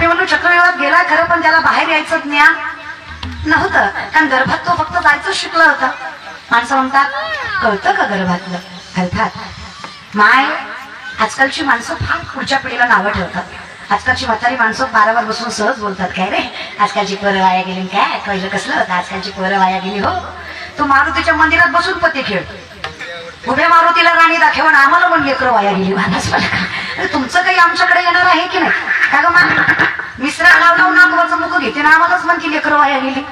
अभिमन्यू चक्रव्यूहात गेला खरं, पण त्याला बाहेर यायचं ज्ञान नव्हतं, कारण गर्भात तो फक्त जायचं शिकला होता. माणसं म्हणतात कळतं का गर्भातलं? अर्थात माय. आजकालची माणसं फार पुढच्या पिढीला नावं ठेवतात. आजकालची म्हातारी माणसं बारावर बसून सहज बोलतात, काय रे आजकालची पोरं वाया गेली, काय पहिलं कसलं होतं, आजकालची पोरं वाया गेली. हो, तो मारुतीच्या मंदिरात बसून पती खेळ, उभ्या मारुतीला राणी दाखवून आम्हाला पण लेकरं वाया गेली. मानस मला तुमचं काही आमच्याकडे येणार आहे की नाही? का ग मा मिश्रा लाव नागवाचं मुख घेते ना आम्हालाच म्हणते लेकरं वाया गेली.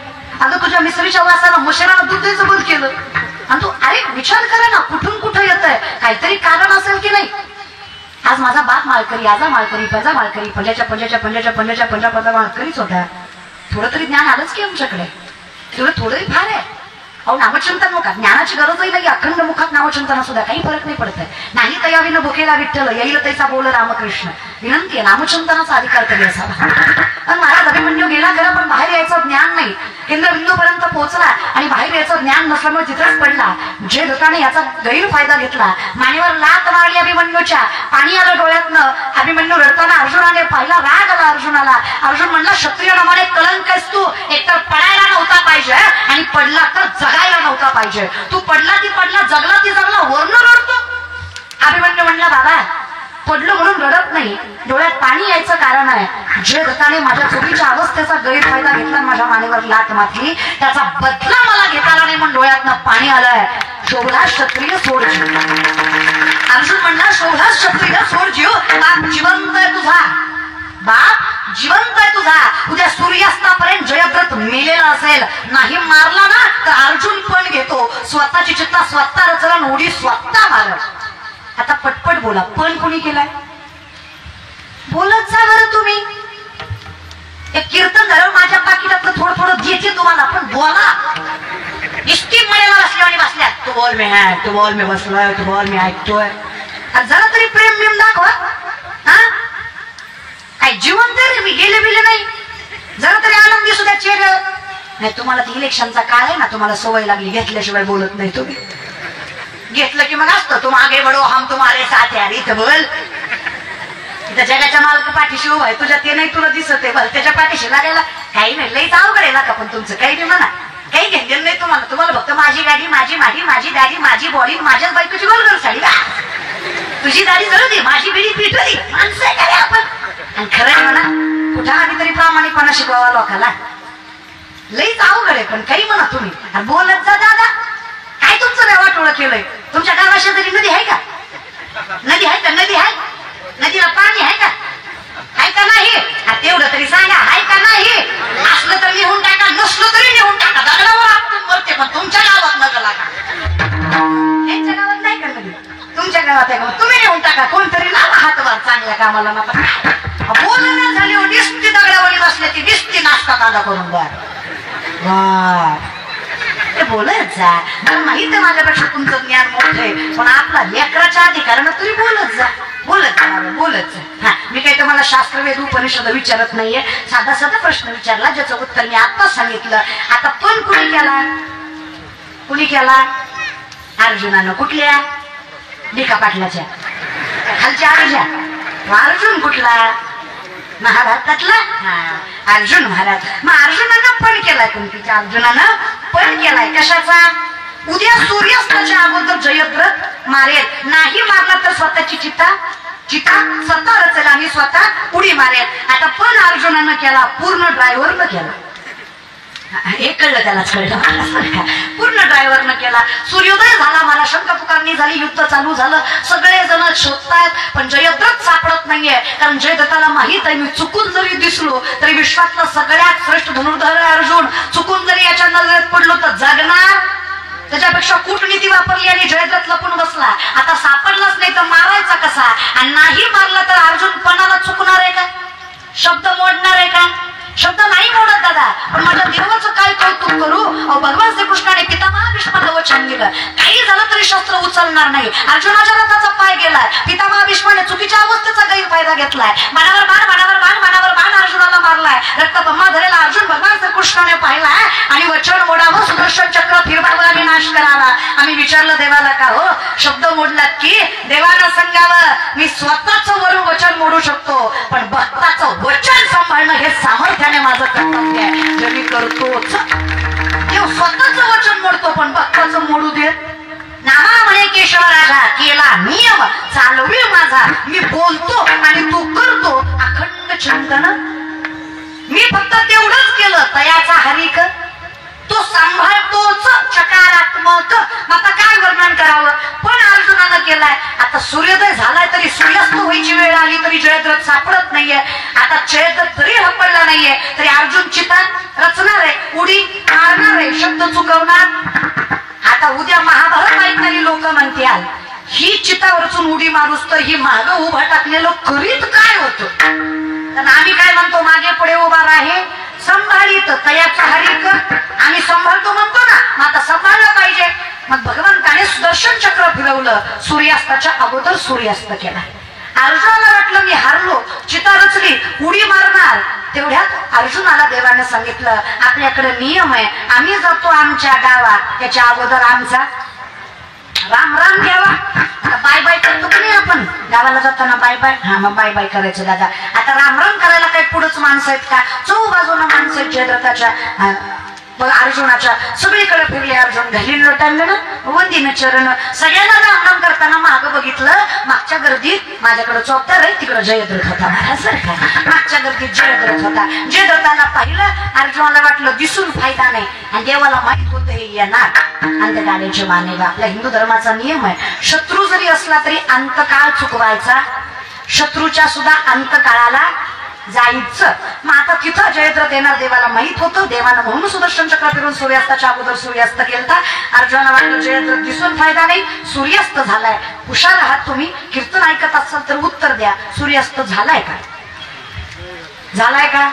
अगं तुझ्या मिसरीच्या वासाला मशिराला दूध द्यायचं बंद केलं, आणि तू अरे विचार करा ना कुठून कुठं येतंय, काहीतरी कारण असेल की नाही. आज माझा बाप माळकरी, आजा माळकरी, पजा माळकरी, पंजा माळकरीच होता. थोडं तरी ज्ञान आलंच की आमच्याकडे, थोडंही फार आहे. अहो नामचिंतन मुखात ज्ञानाची गरजही नाही, अखंड मुखात नामचिंतन सुद्धा काही फरक नाही पडत आहे. नाही तयावीनं भुकेला विठ्ठल येईल तैसा बोल रामकृष्ण. विनंती आहे नामचिंतनाचा अधिकार तरी असावा. पण महाराज अभिमन्यू गेला खरं, पण बाहेर यायचं ज्ञान नाही. केंद्रबिंदू पर्यंत पोहोचला आणि बाहेर यायचं ज्ञान नसल्यामुळे तिथेच पडला. जे लोकांनी याचा गैरफायदा घेतला, मानेवर लात मारली अभिमन्यूच्या, पाणी आलं डोळ्यातनं. अभिमन्यू रडताना अर्जुनाने पाहिला, राग आला अर्जुनाला. अर्जुन म्हणला क्षत्रिय नामाने कलंक आहेस तू, एकतर पडायला नव्हता पाहिजे आणि पडला तर जगायला नव्हता पाहिजे. तू पडला ती पडला, जगला ती जगला, वर्ण रडतो. अभिमन्यू म्हणला बाबा पडलो म्हणून रडत नाही, डोळ्यात पाणी यायचं कारण आहे. जे दत्ताने माझ्या चुकीच्या अवस्थेचा गैरफायदा घेतला, माझ्या मानेवर लाट मारली, त्याचा बदला मला घेता आला नाही म्हणून डोळ्यातनं पाणी आलंय. शोभला क्षत्रिय सोड जीव. अर्जुन म्हणला शोभला क्षत्रिय सोड जीव, बाप जिवंत आहे तुझा, बाप जिवंत आहे तुझा. उद्या सूर्यास्तापर्यंत जयद्रथ मेलेला असेल, नाही मारला ना तर अर्जुन पण घेतो. स्वतःची चित्ता स्वतः रचला, उडी स्वतः मारत. आता पटपट बोला, पण कोणी केलाय? बोलत जा बरं तुम्ही. एक कीर्तन झालं माझ्या पाकिटातलं थोडं थोडं देते तुम्हाला, पण बोला. इष्टी मळेला बसल्या आणि बसल्या, तू बोल मी है, तू बोल मी बसलोय, तू बोल मी ऐकतोय. जरा तरी प्रेम बिम दाखवा. हा काय जिवंत रे मी, गेले बिले नाही. जरा तरी आनंदी सुद्धा चेहऱ्यावर नाही. तुम्हाला ती इलेक्शनचा काळ आहे ना, तुम्हाला सवय लागली, घेतल्याशिवाय बोलत नाही तुम्ही. घेतलं की मग असतं तू मागे बडो हम तुम्हारे साथ यार. इथं बोल, इथं जगाच्या मालक पाठीशी उभा आहे, तुझ्या ते नाही तुला दिसत आहे, बल त्याच्या पाठीशी लागायला काही नाही. लई अवघड आहे का, पण तुमचं काही नाही म्हणा, काही घेतलेलं नाही तुम्हाला. तुम्हाला फक्त माझी गाडी, माझी माडी, माझी दाढी, माझी बॉडी, माझ्याच बायकोची गोलगोल साडी. तुझी दाढी जळू दे, माझी बिडी पिटली, माणसं आहे का आपण. आणि खरं आहे म्हणा, कुठं आधी तरी प्रामाणिकपणा शिकवावा लोकाला. लईच अवघड आहे, पण काही म्हणा तुम्ही. बोलत जा दादा, काय तुमचं वेवाटोळं केलंय? तुमच्या गावाशी तरी नदी आहे का? नदी आहे का? नदी आहे, नदीला पाणी आहे का? आहे का नाही? तेवढं तरी सांगा, आहे का नाही? असलं तर निघून टाका, नसलं तरी निघून टाका. दगडावर आपण मरते, पण तुमच्या गावात नगर लागा. त्यांच्या गावात नाही का नदी? तुमच्या गावात आहे का? तुम्ही निघून टाका. कोणतरी लावा हातभार चांगल्या कामाला. नका बोलणं झाली हो, दिसती दगडावरी बसले ती दिसती नाश्ता कांदा करून द्या. बोलत जा. मला माहित आहे माझ्यापेक्षा तुमचं ज्ञान मोठं आहे, पण आपला लेकराच्या अधिकारानं तरी बोलत जा, बोलत जा, बोलत जा. हा मी काही तुम्हाला शास्त्रवेद उपनिषद विचारत नाहीये, साधा साधा प्रश्न विचारला ज्याचं उत्तर मी आता सांगितलं. आता पण कुणी केला? कुणी केला? अर्जुनानं. कुठल्या? भिका पाटलाच्या खालच्या आरच्या. अर्जुन कुठला? महाभारतातला. हा अर्जुन महाराज. मग अर्जुनानं पण केलाय, कुंतीच्या अर्जुनानं पण केलाय. कशाचा? उद्या सूर्यास्ताच्या अगोदर जयद्रथ मारेल, नाही मारला तर स्वतःची चिता स्वतः रचेल आणि स्वतः उडी मारेल. आता पण अर्जुनानं केला, पूर्ण ड्रायव्हरनं केला. हे कळलं त्यालाच कळलं. पूर्ण ड्रायव्हरनं केला. सूर्योदय झाला, मला शंका पुकारणी झाली, युद्ध चालू झालं, सगळे जण शोधतायत, पण जयद्रथ सापडत नाहीये. कारण जयद्रथाला माहित आहे, मी चुकून जरी दिसलो तरी विश्वातला सगळ्यात श्रेष्ठ धनुर्धर अर्जुन, चुकून जरी याच्या नजरेत पडलो तर जगणार. त्याच्यापेक्षा कूटनीती वापरली आणि जयद्रथ लपून बसला. आता सापडलाच नाही तर मारायचा कसा? आणि नाही मारला तर अर्जुन पणाला चुकणार आहे का? शब्द मोडणार आहे का? शब्द नाही मोडत दादा, पण माझ्या देवाचं काय कौतुक करू. भगवान श्रीकृष्णाने पितामह भीष्माला वचन दिलं, काही झालं तरी शस्त्र उचलणार नाही. अर्जुनाच्या रथाचा पाय गेलाय, पितामह भीष्माने चुकीच्या अवस्थेचा गैरफायदा घेतलाय. बाणावर बाण, बाणावर बाण, बाणावर बाण अर्जुनाला मारलाय. रक्तबंबा धरेला अर्जुन भगवान श्रीकृष्णाने पाहिलाय आणि वचन मोडावं, सुदर्शन चक्र फिरवावं आणि नाश करावा. आम्ही विचारलं देवाला, का हो शब्द मोडलात की? देवानं सांगावं, मी स्वतःच वरून वचन मोडू शकतो, पण भक्ताचं वचन सांभाळणं बोलतो आणि तू करतो अखंड चिंतन. मी फक्त तेवढंच केलं तयाचा हरिक, तो सांभाळतोच चकारात्मक. आता काय वर्णन करावं, पण अर्जुनानं केलाय. आता सूर्योदय झालाय तरी सूर्यास्त व्हायची वेळ आली तरी जयद्रथ सापडत नाहीये. आता जयद्रथ जरी हपडला नाहीये तरी अर्जुन चिता रचणार आहे, उडी मारणार आहे, शब्द चुकवणार. आता उद्या महाभारत ऐकणारी लोक म्हणतील ही चिता रचून उडी मारूस तर ही माग उभा टाकलेलं करीत काय होतं. तर आम्ही काय म्हणतो, मागे पुढे उभा राहे संभाळीत तयाचा हरिक. आम्ही संभाळतो म्हणतो ना, मग आता सांभाळलं पाहिजे. मग भगवंताने सुदर्शन चक्र फिरवलं, सूर्यास्ताच्या अगोदर सूर्यास्त केला. अर्जुनाला वाटलं मी हारलो, चिता रचली, उडी मारणार. तेवढ्यात अर्जुनाला देवाने सांगितलं आपल्याकडे नियम आहे, आम्ही जातो आमच्या गावात त्याच्या अगोदर आमचा राम राम घ्यावा. बाय बाय करतो की नाही आपण गावाला जाताना, बाय बाय. हा मग बाय बाय करायचं दादा. आता राम राम करायला काही पुढेच माणसं आहेत का, चौबाजूला माणसं आहेत जयद्रथाच्या अर्जुनाच्या. सगळीकडे फिरले अर्जुन, घालीन लोटांगण वंदीन चरण. सगळ्यांना राम राम करताना माग बघितलं, मागच्या गर्दीत माझ्याकडे चौथ्या रे तिकडे जयद्रथ होता. महाराजसारखा मागच्या गर्दीत जयद्रथ होता. जयद्रथाला पाहिलं, अर्जुनाला वाटलं दिसून फायदा नाही, आणि देवाला माहित होतं हे येणार अंतकाळाचे मानेवा. आपल्या हिंदू धर्माचा नियम आहे, शत्रू जरी असला तरी अंतकाळ चुकवायचा, शत्रूच्या सुद्धा अंतकाळाला जायचं. मग आता तिथं जयद्रथ येणार देवाला माहित होतं. देवानं म्हणून सुदर्शन चक्र फिरून सूर्यास्ताच्या अगोदर सूर्यास्त केलता. अर्जुनाला वाटलं जयद्रथ दिसून फायदा नाही, सूर्यास्त झालाय. हुशार आहात तुम्ही, कीर्तन ऐकत असाल तर उत्तर द्या, सूर्यास्त झालाय का, झालाय का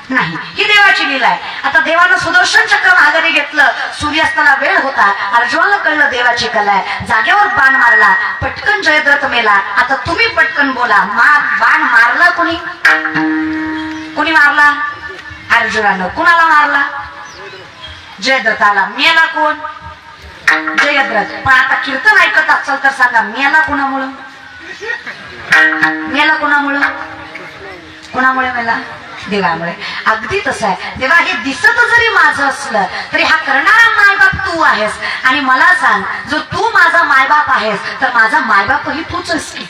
नाही, ही देवाची लीला आहे. आता देवानं सुदर्शन चक्र माघारी घेतलं, सूर्यास्ताला वेळ होता. अर्जुनाला कळलं देवाची कला आहे, जागेवर बाण मारला, पटकन जयद्रथ मेला. आता तुम्ही पटकन बोला, बाण मारला कोणी, कोणी मारला, अर्जुनानं. कुणाला मारला, जयद्रथाला. मेला कोण, जयद्रथ. पण आता कीर्तन ऐकत असाल तर सांगा, मेला कोणामुळं, मेला कोणामुळं, कोणामुळे मेला, देवामुळे. अगदी तसं आहे. देवा हे दिसत जरी माझं असलं तरी हा करणारा मायबाप तू आहेस. आणि मला सांग, जर तू माझा मायबाप आहेस तर माझा मायबापही तूच आहेस की.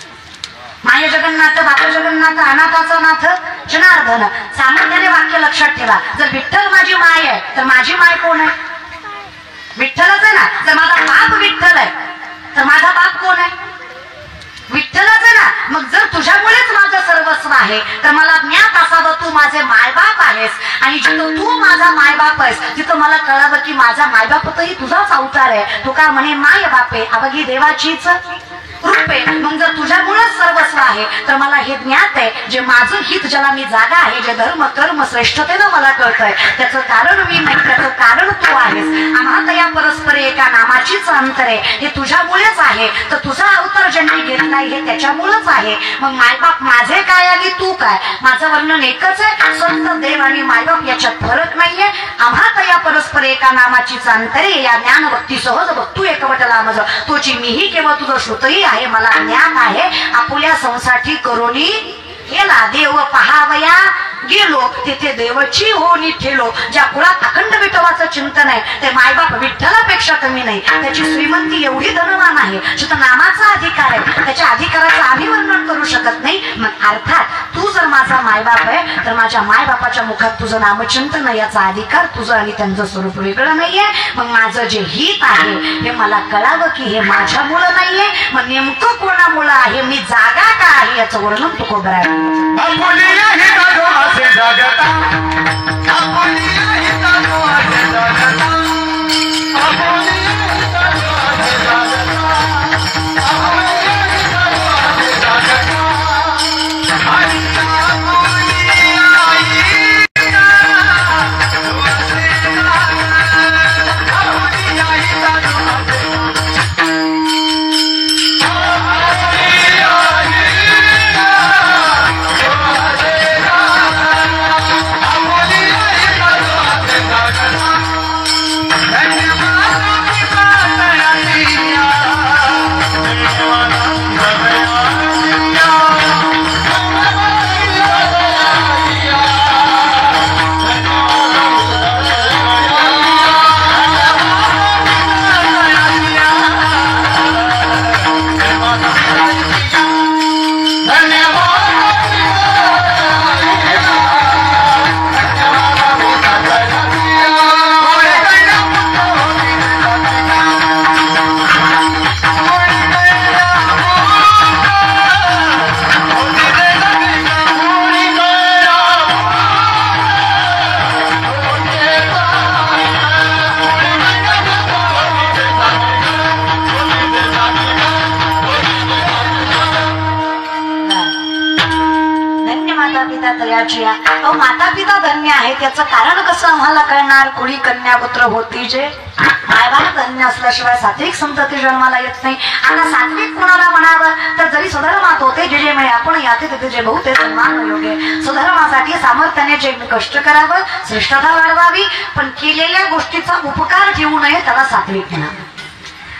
माय जगन्नाथ बाप जगन्नाथ अनाथाचा नाथ जनार्दन. सामर्थ्याने वाक्य लक्षात ठेवा. जर विठ्ठल माझी माय आहे तर माझी माय कोण आहे, विठ्ठलच आहे ना. जर माझा बाप विठ्ठल आहे तर माझा बाप कोण आहे, विठ्ठलच आहे ना. मग जर तुझ्यामुळेच माझं सर्वस्व आहे तर मला ज्ञात असावं तू माझे मायबाप आहेस. आणि जिथं तू माझा मायबाप आहेस तिथं मला कळावं की माझा मायबापतही तुझाच अवतार आहे. तू का म्हणे माय बापे, अवघी देवाचीच रूपे. मग जर तुझ्यामुळेच सर्वस्व आहे तर मला हे ज्ञात आहे, जे माझं हित ज्याला मी जागा आहे, जे धर्म कर्म श्रेष्ठतेनं मला कळतंय, त्याचं कारण मी नाही, त्याचं कारण तू आहेस. आम्हाला या परस्पर एका नामाचीच अंतर आहे, हे तुझ्यामुळेच आहे. तर तुझा अवतार ज्यांनी घेतलाय हे त्याच्यामुळेच आहे. मग मायबाप माझे काय आणि तू काय, माझं वर्णन एकच आहे. संत देव आणि मायबाप याच्यात फरक नाहीये. आम्हाला या परस्पर एका नामाचीच अंतरे, या ज्ञान भक्ती सहज भक्तू एकवटला मज. तोची मीही केवळ तुझं श्रुतही आहे, मला ज्ञान आहे. आपुल्या संसाठी करोनी केला देव पहावया गेलो, तिथे देवची होणी ठेलो. ज्या कुळात अखंड विठोबाचं चिंतन आहे ते मायबाप विठ्ठलापेक्षा कमी नाही. त्याची श्रीमंती एवढी धनवान आहे, जिथं नामाचा अधिकार आहे, त्याच्या अधिकाराचं आम्ही वर्णन करू शकत नाही. मग अर्थात तू जर माझा मायबाप आहे तर माझ्या मायबापाच्या मुखात तुझं नामचिंतन याचा अधिकार तुझं आणि त्यांचं स्वरूप वेगळं नाहीये. मग माझं जे हित आहे हे मला कळावं की हे माझ्यामुळं नाहीये. मग नेमकं कोणामुळं आहे, मी जागा का आहे याचं वर्णन तू कोबरा आहे. जिया. अहो माता पिता धन्य आहे, त्याचं कारण कसं आम्हाला कळणार? कुणी कन्यापुत्र होती जे मायबाप धन्य असल्याशिवाय सात्विक संतती जन्माला येत नाही. आता सात्विक कोणाला म्हणावं तर जरी सुधर्मात होते जे जे मिळे आपण याते तिथे जे भाऊ ते सन्मान योग्य. सुधर्मासाठी सामर्थ्याने जे कष्ट करावं, श्रेष्ठता वाढवावी, पण केलेल्या गोष्टीचा उपकार ठेवू नये, त्याला सात्विक म्हणा.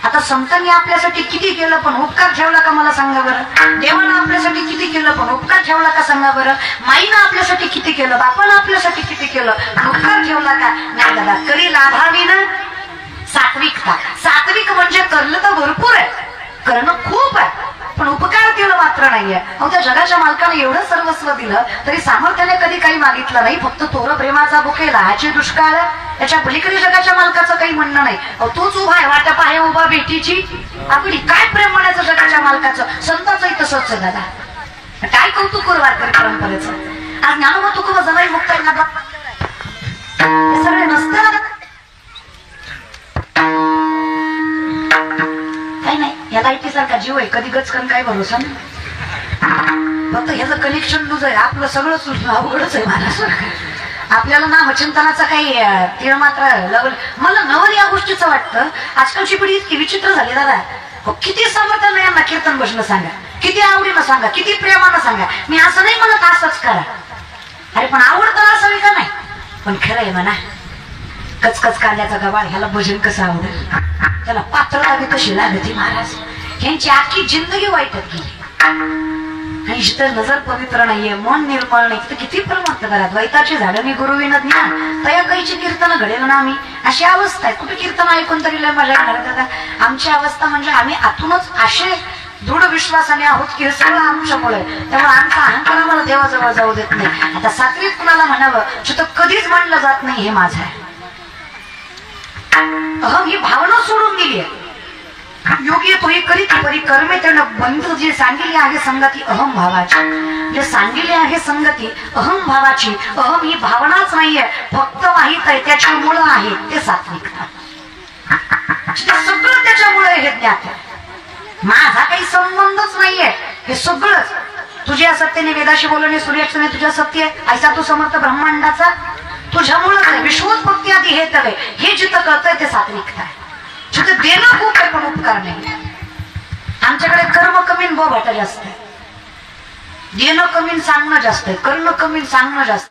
आता संतांनी आपल्यासाठी किती केलं पण उपकार ठेवला का मला सांगा बरं? देवानं आपल्यासाठी किती केलं पण उपकार ठेवला का सांगा बरं? माईनं आपल्यासाठी किती केलं, बापानं आपल्यासाठी किती केलं, उपकार ठेवला का? नाही दादा. करी लाभावी ना सात्विकता. सात्विक म्हणजे करणं तर भरपूर आहे, करणं खूप आहे, पण उपकार केलं मात्र नाहीये. अहो त्या जगाच्या मालकाने एवढं सर्वस्व दिलं तरी सामर्थ्याने कधी काही मागितलं नाही. फक्त तोर प्रेमाचा बुके लहाचे दुष्काळ. याच्या पलीकडे जगाच्या मालकाचं काही म्हणणं नाही. अहो तोच उभा आहे, वाटप आहे उभा भेटीची. आपली काय प्रेम म्हणायचं जगाच्या मालकाचं? संतांचंही तसंच आहे दादा. काय कौतुक करू वारकरी परंपरेचं. आज ज्ञानोबा तुकोबा जमाई मुक्त सगळे नसते ना. काही नाही, या लाईटी सारखा जीव आहे, कधी गचकन काय भरोसा नाही. फक्त ह्याचं कनेक्शन लूज आहे, आपलं सगळं अवघडच आहे महाराज. आपल्याला ना चिंतनाचा काही तीळ मात्र लगल. मला नवर या गोष्टीचं वाटतं आजकालची पिढी इतकी विचित्र झाली दादा. किती सामर्थ्यानं यांना कीर्तन बसणं सांगा, किती आवडीनं सांगा, किती प्रेमानं सांगा. मी असं नाही म्हणत असंच करा, अरे पण आवडतं असावी का नाही? पण खरं आहे म्हणा, कचकच कांद्याचा गबाळ ह्याला भजन कसं आवडेल? त्याला पात्रता बी कशी लागते महाराज. यांची आखी जिंदगी वाईटत गेली. आणि जिथं नजर पवित्र नाहीये, मन निर्मळ नाही, तर किती परमार्थ करा. द्वैताची झाडं मी गुरुविन ज्ञान तया काहीची कीर्तन घडेल ना आम्ही. अशी अवस्था आहे. कुठे कीर्तन ऐकून तरी लय मजा येणार दादा. आमची अवस्था म्हणजे आम्ही आतूनच असे दृढ विश्वासाने आहोत की हे सगळं आमच्यामुळे. त्यामुळे आमचा अहंकार आम्हाला देवाजवळ जाऊ देत नाही. आता सात्विक कुणाला म्हणावं जिथं कधीच म्हणलं जात नाही हे माझं आहे. अहम ही भावना सोडून गेली आहे. योगी तो करीत परी कर्मे त्यानं बंध जे सांगितले आहे संगती अहम भावाची. जे सांगितले आहे संगती अहम भावाची. अहम ही भावनाच नाहीये, फक्त माहित आहे त्याच्यामुळे आहे ते सात्विकता. सगळं त्याच्यामुळे हे ज्ञात आहे. माझा काही संबंधच नाहीये. हे सगळंच तुझ्या सत्तेने वेदाशी बोलणे सूर्याक्षने तुझ्या सत्य ऐसा तू समर्थ ब्रह्मांडाचा तुझ्यामुळेच आहे. विश्वोत्पत्ती आधी हे तर हे जिथं कळतंय ते सात्विकता आहे. जिथं देणं खूप आहे पण उपकार नाही. आमच्याकडे कर्म कमी बोभाटा जास्त आहे. देणं कमी सांगणं जास्त आहे, करणं कमी सांगणं जास्त.